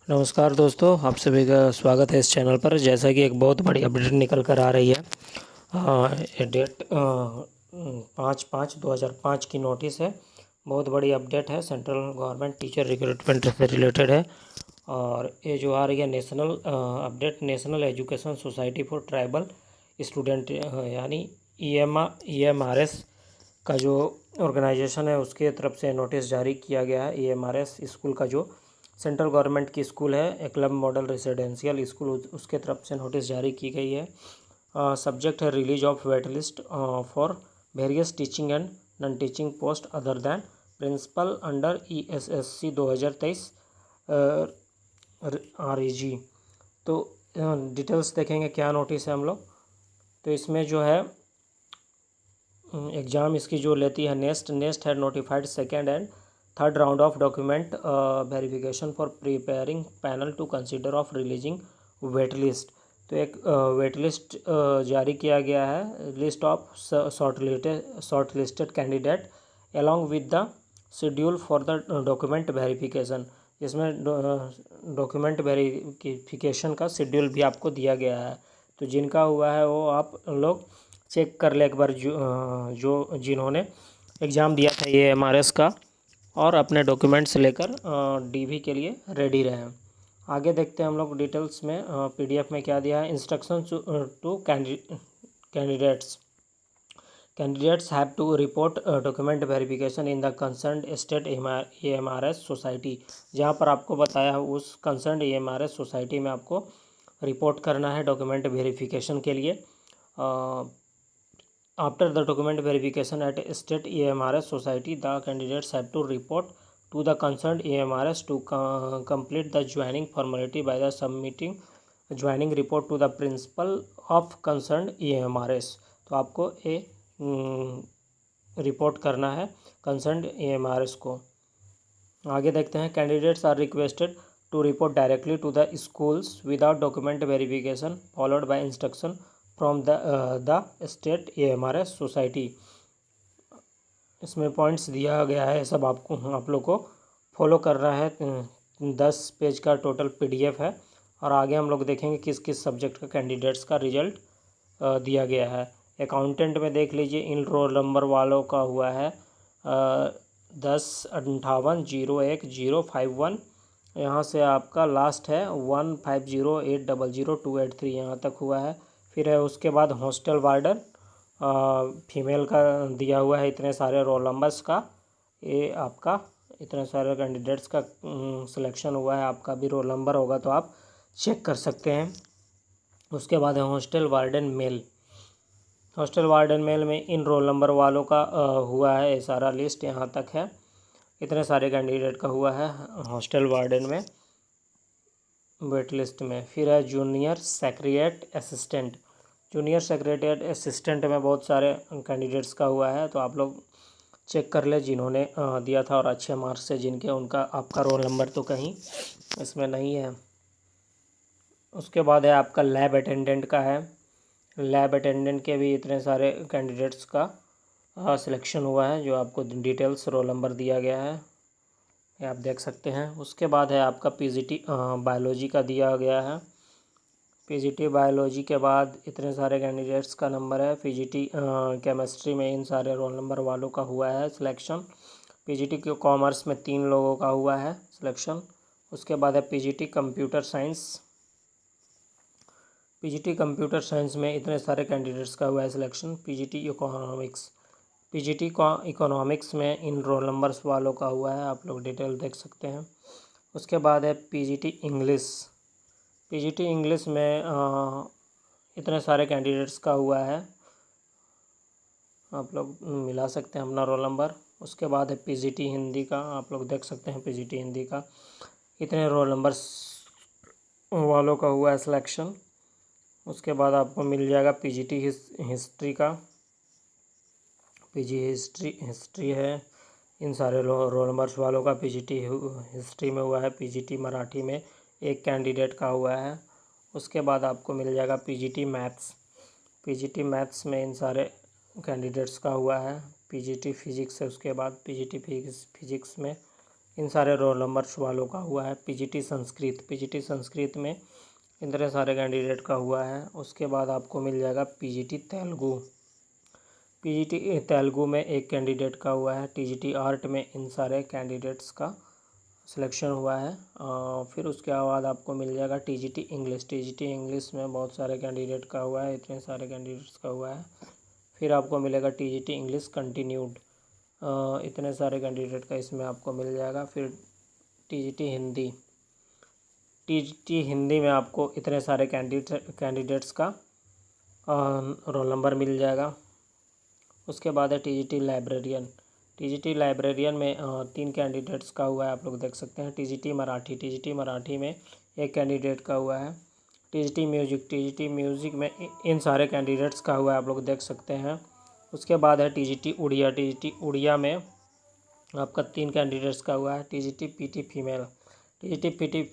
नमस्कार दोस्तों, आप सभी का स्वागत है इस चैनल पर। जैसा कि एक बहुत बड़ी अपडेट निकल कर आ रही है। ये डेट 5/5/2005 की नोटिस है। बहुत बड़ी अपडेट है, सेंट्रल गवर्नमेंट टीचर रिक्रूटमेंट से रिलेटेड है। और ये जो आ रही है national update, national education society for tribal student यानी EMRS का जो ऑर्गेनाइजेशन है उसके तरफ से नोटिस जारी किया गया है। EMRS स्कूल का जो सेंट्रल गवर्नमेंट की स्कूल है, एकलव मॉडल रेजिडेंशियल स्कूल, उसके तरफ से नोटिस जारी की गई है। सब्जेक्ट है release of wait list for various teaching and non teaching post other than principal under ESSC 2023 REG। तो डिटेल्स देखेंगे क्या नोटिस है हम लोग। तो इसमें जो है एग्ज़ाम इसकी जो लेती है नेस्ट है notified second and third round of document verification for preparing panel to consider of releasing wait list. तो एक वेट लिस्ट जारी किया गया है, list of short listed candidate along with the schedule for the document verification. इसमें document verification का schedule भी आपको दिया गया है। तो जिनका हुआ है वो आप लोग चेक कर ले एक बार, जो जिन्होंने एग्ज़ाम दिया था EMRS का, और अपने डॉक्यूमेंट्स लेकर DV के लिए रेडी रहें। आगे देखते हैं हम लोग डिटेल्स में। PDF में क्या दिया है। Instruction to candidates candidates have to report document verification in the concerned state EMRS society. जहाँ पर आपको बताया है उस कंसर्न्ड EMRS सोसाइटी में आपको रिपोर्ट करना है डॉक्यूमेंट वेरिफिकेशन के लिए। After the document verification at state EMRS society, the candidates have to report to the concerned EMRS to complete the joining formality by the submitting joining report to the principal of concerned EMRS। तो आपको ये report करना है concerned EMRS को। आगे देखते हैं। Candidates are requested to report directly to the schools without document verification followed by instruction from the state EMRS society. इसमें पॉइंट्स दिया गया है, सब आपको आप लोग को फॉलो करना है। 10 पेज का टोटल PDF है। और आगे हम लोग देखेंगे किस किस सब्जेक्ट का कैंडिडेट्स का रिजल्ट दिया गया है। अकाउंटेंट में देख लीजिए, इन रोल नंबर वालों का हुआ है 1058010551। यहाँ से आपका लास्ट है 1508000283, यहाँ तक हुआ है। फिर है उसके बाद हॉस्टल वार्डन फीमेल का दिया हुआ है इतने सारे रोल नंबर्स का। ये आपका इतने सारे कैंडिडेट्स का सिलेक्शन हुआ है। आपका भी रोल नंबर होगा तो आप चेक कर सकते हैं। उसके बाद है hostel warden male. Hostel warden male में इन रोल नंबर वालों का हुआ है, ये सारा लिस्ट यहाँ तक है। इतने सारे कैंडिडेट का हुआ है हॉस्टल वार्डन में वेट लिस्ट में। फिर है junior secretariat assistant. Junior secretariat assistant में बहुत सारे कैंडिडेट्स का हुआ है, तो आप लोग चेक कर ले जिन्होंने दिया था और अच्छे मार्क्स से जिनके, उनका आपका रोल नंबर तो कहीं इसमें नहीं है। उसके बाद है आपका लैब अटेंडेंट का है। लैब अटेंडेंट के भी इतने सारे कैंडिडेट्स का सिलेक्शन हुआ है, जो आपको डिटेल्स रोल नंबर दिया गया है, ये आप देख सकते हैं। उसके बाद है आपका PGT बायोलॉजी का दिया गया है। PGT बायोलॉजी के बाद इतने सारे कैंडिडेट्स का नंबर है। PGT केमिस्ट्री में इन सारे रोल नंबर वालों का हुआ है सिलेक्शन। PGT के कॉमर्स में 3 लोगों का हुआ है सिलेक्शन। उसके बाद है PGT computer science. PGT computer science में इतने सारे कैंडिडेट्स का हुआ है सिलेक्शन। PGT इकोनॉमिक्स में इन रोल नंबर्स वालों का हुआ है, आप लोग डिटेल देख सकते हैं। उसके बाद है PGT इंग्लिश। PGT इंग्लिश में इतने सारे कैंडिडेट्स का हुआ है, आप लोग मिला सकते हैं अपना रोल नंबर। उसके बाद है PGT हिंदी का, आप लोग देख सकते हैं PGT हिंदी का इतने रोल नंबर्स वालों का हुआ है सिलेक्शन। उसके बाद आपको मिल जाएगा PGT हिस्ट्री का। हिस्ट्री है इन सारे रोल नंबर्स वालों का। PGT हिस्ट्री में हुआ है। PGT मराठी में एक कैंडिडेट का हुआ है। उसके बाद आपको मिल जाएगा PGT मैथ्स। PGT मैथ्स में इन सारे कैंडिडेट्स का हुआ है। PGT फिजिक्स है, उसके बाद PGT फिजिक्स में इन सारे रोल नंबर्स वालों का हुआ है। पीजीटी संस्कृत में इतने सारे कैंडिडेट का हुआ है। उसके बाद आपको मिल जाएगा पीजीटी तेलुगु में एक कैंडिडेट का हुआ है। टीजीटी आर्ट में इन सारे कैंडिडेट्स का सिलेक्शन हुआ है। फिर उसके बाद आपको मिल जाएगा टीजीटी इंग्लिश में बहुत सारे कैंडिडेट का हुआ है, इतने सारे कैंडिडेट्स का हुआ है। फिर आपको मिलेगा टीजीटी इंग्लिश कंटिन्यूड, इतने सारे कैंडिडेट का इसमें आपको मिल जाएगा। फिर टीजीटी हिंदी में आपको इतने सारे कैंडिडेट्स का रोल नंबर मिल जाएगा। उसके बाद है टीजीटी लाइब्रेरियन में 3 कैंडिडेट्स का हुआ है, आप लोग देख सकते हैं। टीजीटी मराठी में एक कैंडिडेट का हुआ है। टीजीटी म्यूज़िक में इन सारे कैंडिडेट्स का हुआ है, आप लोग देख सकते हैं। उसके बाद है टीजीटी उड़िया में आपका 3 कैंडिडेट्स का हुआ है। टीजीटी पीटी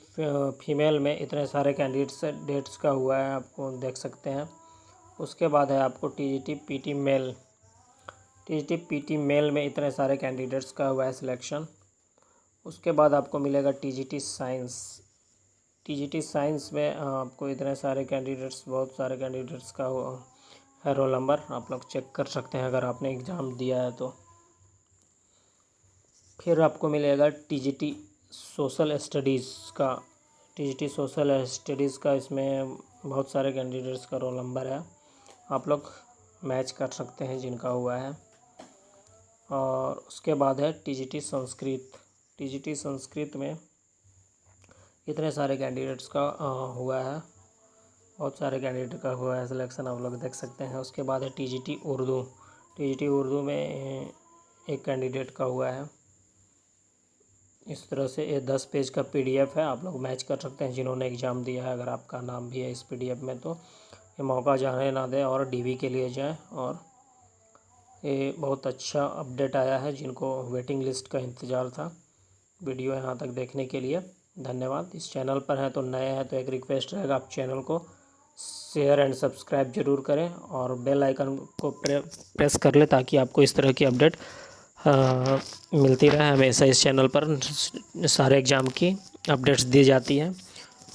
फीमेल में इतने सारे कैंडिडेट्स का हुआ है, आपको देख सकते हैं। उसके बाद है आपको टीजीटी पीटी मेल में इतने सारे कैंडिडेट्स का हुआ है सिलेक्शन। उसके बाद आपको मिलेगा टीजीटी साइंस में आपको इतने सारे कैंडिडेट्स, बहुत सारे कैंडिडेट्स का है रोल नंबर, आप लोग चेक कर सकते हैं अगर आपने एग्ज़ाम दिया है तो। फिर आपको मिलेगा टीजीटी सोशल स्टडीज़ का इसमें बहुत सारे कैंडिडेट्स का रोल नंबर है, आप लोग मैच कर सकते हैं जिनका हुआ है। और उसके बाद है टीजीटी संस्कृत में इतने सारे कैंडिडेट्स का हुआ है, बहुत सारे कैंडिडेट का हुआ है सिलेक्शन, आप लोग देख सकते हैं। उसके बाद है टीजीटी उर्दू में एक कैंडिडेट का हुआ है। इस तरह से ये 10 पेज का पीडीएफ है, आप लोग मैच कर सकते हैं जिन्होंने एग्ज़ाम दिया है। अगर आपका नाम भी है इस पीडीएफ में तो ये मौका जाने ना दें और डीवी के लिए जाएं। और ये बहुत अच्छा अपडेट आया है, जिनको वेटिंग लिस्ट का इंतज़ार था। वीडियो यहाँ तक देखने के लिए धन्यवाद। इस चैनल पर हैं तो नए हैं तो एक रिक्वेस्ट रहेगा, आप चैनल को शेयर एंड सब्सक्राइब जरूर करें और बेल आइकन को प्रेस कर लें ताकि आपको इस तरह की अपडेट मिलती रहे। हमेशा इस चैनल पर सारे एग्ज़ाम की अपडेट्स दी जाती हैं।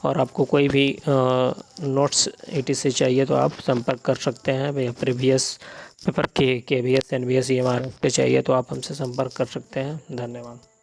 और आपको कोई भी नोट्स ETC चाहिए तो आप संपर्क कर सकते हैं। या previous paper KVS NVS EMR पे चाहिए तो आप हमसे संपर्क कर सकते हैं। धन्यवाद।